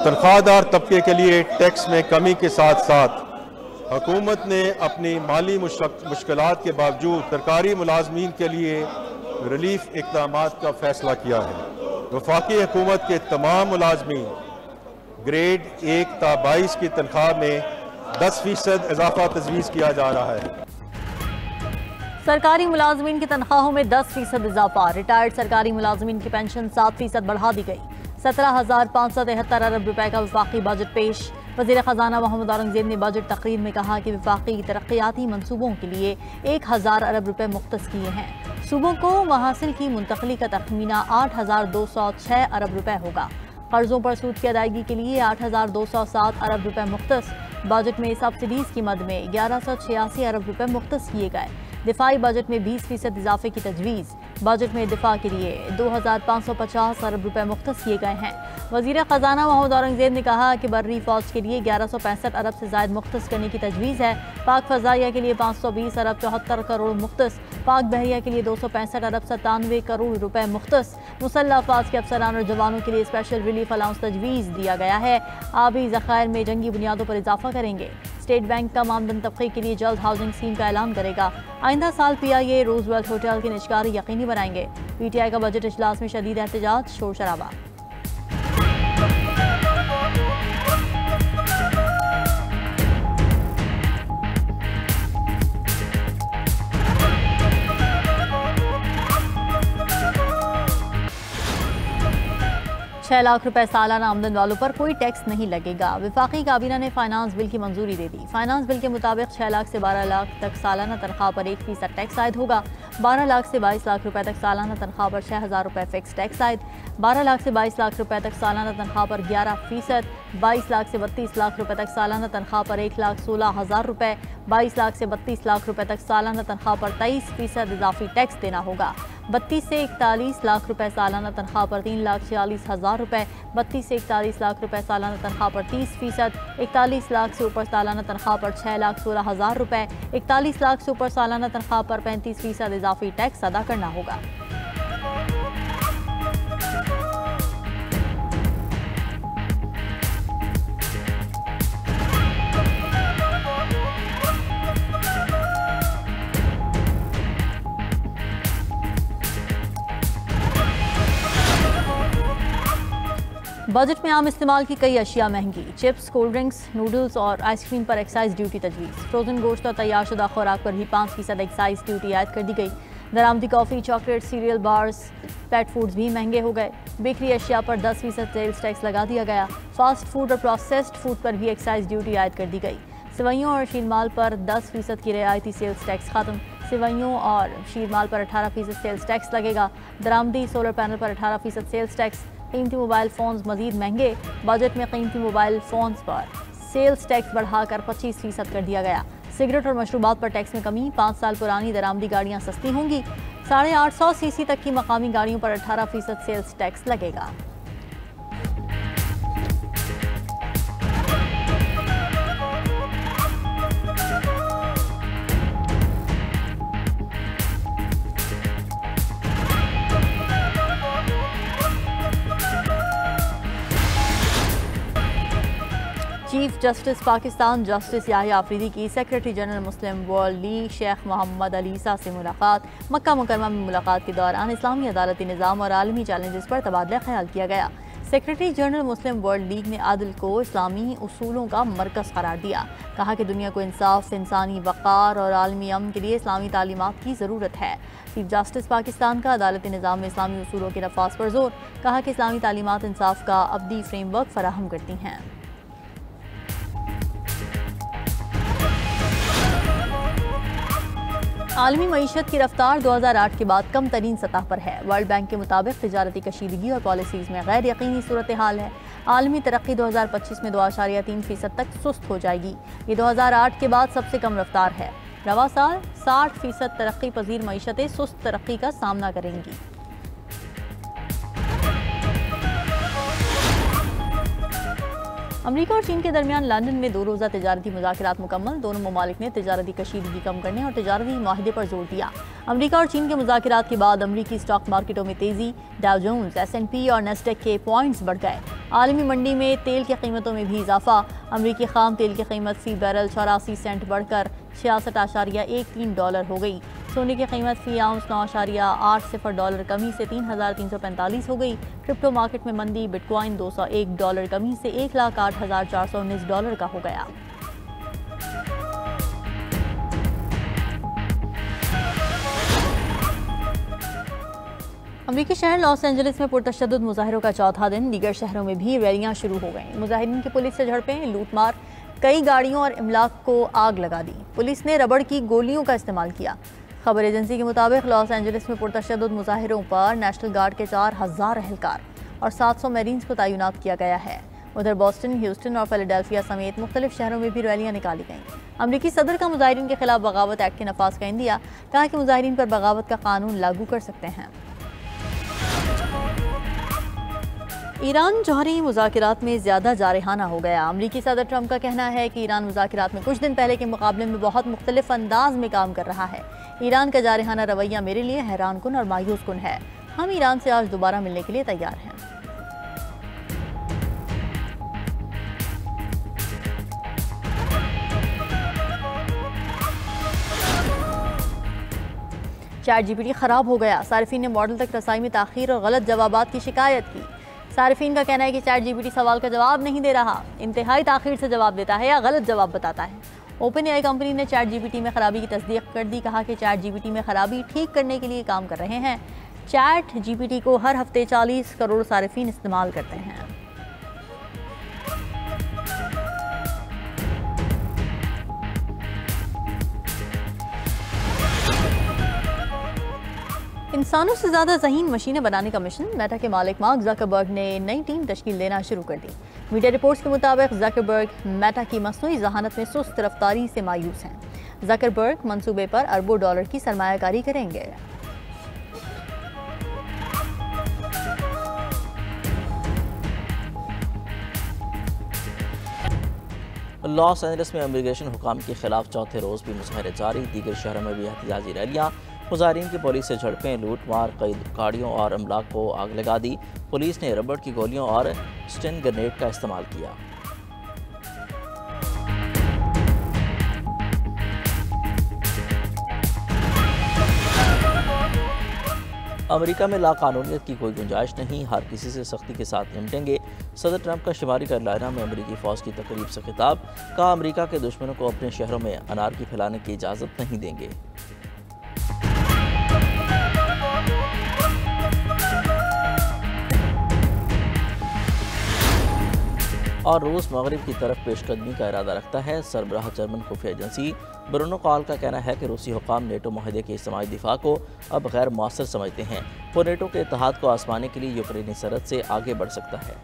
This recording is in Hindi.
तनख्वाहदार तबके के लिए टैक्स में कमी के साथ साथ हुकूमत ने अपनी माली मुश्किलात के बावजूद सरकारी मुलाजमीन के लिए रिलीफ इक़दामात का फैसला किया है। वफाकी हुकूमत के तमाम मुलाजमीन ग्रेड 1 ता 22 की तनख्वाह में 10% इजाफा तजवीज़ किया जा रहा है। सरकारी मुलाजमीन की तनख्वाहों में 10% इजाफा। रिटायर्ड सरकारी मुलाजमीन की पेंशन 7% बढ़ा दी गई। 17,573 अरब रुपए का वफाकी बजट पेश। वज़ीर ख़जाना मोहम्मद औरंगज़ेब ने बजट तकरीर में कहा कि वफाकी तरक्याती मनसूबों के लिए 1000 अरब रुपए मुख्तस किए हैं। सूबों को महासिल की मुंतकली का तखमीना 8,206 अरब रुपए होगा। कर्जों पर सूद की अदायगी के लिए 8,207 अरब रुपए मुख्तस। बजट में सब्सिडीज की मद में 1186 अरब रुपए मुख्तस किए गए। दिफाई बजट में 20% इजाफे की तजवीज़। बजट में दिफा के लिए 2,550 अरब रुपए मुख्तस किए गए हैं। वज़ीर ख़जाना मोहम्मद औरंगज़ेब ने कहा कि बर्री फ़ौज के लिए 1165 अरब से ज़ायद मुख्तस करने की तजवीज़ है। पाक फ़ज़ाइया के लिए 520 अरब 74 करोड़ मुख्तस। पाक बहरिया के लिए 265 अरब 97 करोड़ रुपए मुख्तस। मुसल्लह अफ़वाज के अफसरान और जवानों के लिए स्पेशल रिलीफ अलाउंस तजवीज़ दिया गया है। आबी ज़खायर में जंगी बुनियादों पर इजाफा करेंगे। स्टेट बैंक का मामदन तबके के लिए जल्द हाउसिंग स्कीम का ऐलान करेगा। आइंदा साल PIA रोजवेल्ट होटल की निजकारी यकीनी बनाएंगे। PTI का बजट इजलास में शदीद एहतजाज, शोर शराबा। ₹6 लाख सालाना आमदन वालों पर कोई टैक्स नहीं लगेगा। वफाकी काबीना ने फाइनेंस बिल की मंजूरी दे दी। फाइनेंस बिल के मुताबिक 6 लाख से 12 लाख तक सालाना तनख्वाह पर 1% टैक्स आयद होगा। 12 लाख से 22 लाख रुपए तक सालाना तनख्वाह पर 6,000 रुपए फिक्स टैक्स आयद। 12 लाख से 22 लाख रुपए तक सालाना तनख्वाह पर 11%। 22 लाख से 32 लाख रुपए तक सालाना तनख्वाह पर 1,16,000 रुपए। 22 लाख से 32 लाख रुपए तक सालाना तनख्वाह पर 23% इजाफी टैक्स देना होगा। 32 से 41 लाख रुपए सालाना तनख्वाह पर 3,46,000 रुपए। 32 से 41 लाख रुपए सालाना तनख्वाह पर 30%। 41 लाख से ऊपर सालाना तनख्वाह पर 6,16,000 रुपए। 41 लाख से ऊपर सालाना तनख्वाह पर 35% इजाफी टैक्स अदा करना होगा। बजट में आम इस्तेमाल की कई अशिया महंगी। चिप्स, कोल्ड ड्रिंक्स, नूडल्स और आइसक्रीम पर एक्साइज ड्यूटी तजवीज़। फ्रोजन गोश्त और तैयार शुदा खुराक पर भी 5% एक्साइज ड्यूटी आयद कर दी गई। दरामदी कॉफ़ी, चॉकलेट, सीरियल बार्स, पेट फूड्स भी महंगे हो गए। बेकरी अशिया पर 10% सेल्स टैक्स लगा दिया गया। फास्ट फूड और प्रोसेस्ड फूड पर भी एक्साइज ड्यूटी आयद कर दी गई। सेवइयों और शीरमाल पर 10% की रियायती सेल्स टैक्स खत्म। सेवइयों और शीरमाल पर 18% सेल्स टैक्स लगेगा। दरामदी सोलर पैनल पर 18% सेल्स टैक्स। कीमती मोबाइल फ़ोन्स मज़ीद महंगे। बजट में कीमती मोबाइल फ़ोन्स पर सेल्स टैक्स बढ़ाकर 25% कर दिया गया। सिगरेट और मशरूबात पर टैक्स में कमी। 5 साल पुरानी दरामदी गाड़ियाँ सस्ती होंगी। 850 cc तक की मकामी गाड़ियों पर 18% सेल्स टैक्स लगेगा। Chief justice Pakistan justice Yahya Afridi की secretary general Muslim World League Sheikh Mohammad Ali Isa से मुलाकात। मक्का मुकरमा में मुलाकात के दौरान इस्लामी अदालती निज़ाम और आलमी चैलेंजेस पर तबादला ख्याल किया गया। Secretary general Muslim World league ने अदल को इस्लामी उसूलों का मरकज़ करार दिया। कहा कि दुनिया को इंसाफ, इंसानी वक़ार और आलमी अमन के लिए इस्लामी तालीमात की ज़रूरत है। चीफ जस्टिस पाकिस्तान का अदालती निज़ाम में इस्लामी उसूलों के नफाज पर जोर। कहा कि इस्लामी तालीमात इंसाफ का अबदी फ्रेमवर्क फराहम करती हैं। आलमी मईशत की रफ्तार 2008 के बाद कम तरीन सतह पर है। वर्ल्ड बैंक के मुताबिक तिजारती कशीदगी और पॉलिसीज़ में गैर यकीनी सूरत हाल है। आलमी तरक्की 2025 में 2.3% तक सुस्त हो जाएगी। ये 2008 के बाद सबसे कम रफ्तार है। रवा साल 60% तरक्की पजीर मईशतें सुस्त तरक्की का सामना करेंगी। अमेरिका और चीन के दरमियान लंदन में 2 रोज़ा तिजारती मुज़ाकरात मुकम्मल। दोनों ममालिक ने तिजारती कशीदगी कम करने और तिजारती माहिदे पर जोर दिया। अमेरिका और चीन के मुज़ाकरात के बाद अमेरिकी स्टॉक मार्केटों में तेज़ी, डाउ जोन्स, S&P और नेस्डेक के पॉइंट्स बढ़ गए। आलमी मंडी में तेल की कीमतों में भी इजाफा। अमेरिकी खाम तेल की कीमत फी बैरल 84 सेंट बढ़कर $66.13 हो गई। सोने की कीमत फी आउंस $9.80 कमी से 3,345 हो गई। क्रिप्टो मार्केट में मंदी, बिटकॉइन $201 कमी से $1,08,419 का हो गया। अमेरिकी शहर लॉस एंजलिस में पुरतशद्दुद मुजाहिरों का चौथा दिन। दीगर शहरों में भी रैलियां शुरू हो गईं। मुजाहिरीन की पुलिस से झड़पें, लूटमार, कई गाड़ियों और इमलाक को आग लगा दी। पुलिस ने रबड़ की गोलियों का इस्तेमाल किया। खबर एजेंसी के मुताबिक लॉस एंजलिस में पुरतशद्दुद मुजाहिरों पर नेशनल गार्ड के 4,000 एहलकार और 700 मेरीन्स को तैनात किया गया है। उधर बॉस्टन, ह्यूस्टन और फिलाडेल्फिया समेत मुख्तलिफ शहरों में भी रैलियां निकाली गईं। अमरीकी सदर का मुजाहिरीन के खिलाफ बगावत एक्ट के नफाज का इंदिया, कहा कि मुजाहिरीन पर बगावत का कानून लागू कर सकते हैं। ईरान जौहरी मुज़ाकरात में ज़्यादा जारहाना हो गया। अमरीकी सदर ट्रंप का कहना है कि ईरान मुज़ाकरात में कुछ दिन पहले के मुकाबले में बहुत मुख्तलिफ अंदाज में काम कर रहा है। ईरान का जारहाना रवैया मेरे लिए हैरान कुन और मायूस कुन है। हम ईरान से आज दोबारा मिलने के लिए तैयार हैं। ChatGPT ख़राब हो गया। सारिफीन ने मॉडल तक रसाई में ताख़ीर और गलत जवाबात की शिकायत की। सारिफीन का कहना है कि ChatGPT सवाल का जवाब नहीं दे रहा, इंतहाई ताख़ीर से जवाब देता है या गलत जवाब बताता है। OpenAI कंपनी ने ChatGPT में खराबी की तस्दीक कर दी। कहा कि ChatGPT में खराबी ठीक करने के लिए काम कर रहे हैं। ChatGPT को हर हफ्ते 40 करोड़ सारिफीन इस्तेमाल करते हैं। इंसानों से ज़्यादा ज़हीन मशीनें बनाने का मिशन। मेटा के मालिक मार्क ज़करबर्ग ने नई टीम तश्कील देना शुरू कर दी। मीडिया रिपोर्ट्स के मुताबिक ज़करबर्ग मेटा की मसनूई ज़हानत में सुस्त रफ्तारी से मायूस हैं। ज़करबर्ग मंसूबे पर अरबों डॉलर की सरमायाकारी करेंगे। लॉस एंजलिस में इमिग्रेशन हुकाम के खिलाफ चौथे रोज़ भी मुजाहरे जारी। दीगर शहरों में भी एहतजाजी रैलियाँ। मुजाहिरीन की पुलिस से झड़पें, लूटमार, कई गाड़ियों और अमलाक को आग लगा दी। पुलिस ने रबड़ की गोलियों और स्टेन ग्रेनेड का इस्तेमाल किया। अमेरिका में लाकानूनियत की कोई गुंजाइश नहीं, हर किसी से सख्ती के साथ निपटेंगे। सदर ट्रंप का शुमारी कैरोलिना में अमेरिकी फ़ौज की तकरीब से खिताब। कहा अमेरिका के दुश्मनों को अपने शहरों में अनारकी फैलाने की इजाज़त नहीं देंगे। और रूस मगरिब की तरफ पेशकदमी का इरादा रखता है। सरबराह जर्मन खुफिया एजेंसी ब्रुनो कॉल का कहना है कि रूसी हुकाम नेटो माहिदे के इज्तिमाई दिफा को अब गैर मौसर समझते हैं। वो नेटो के इत्तेहाद को आजमाने के लिए यूक्रेनी सरहद से आगे बढ़ सकता है।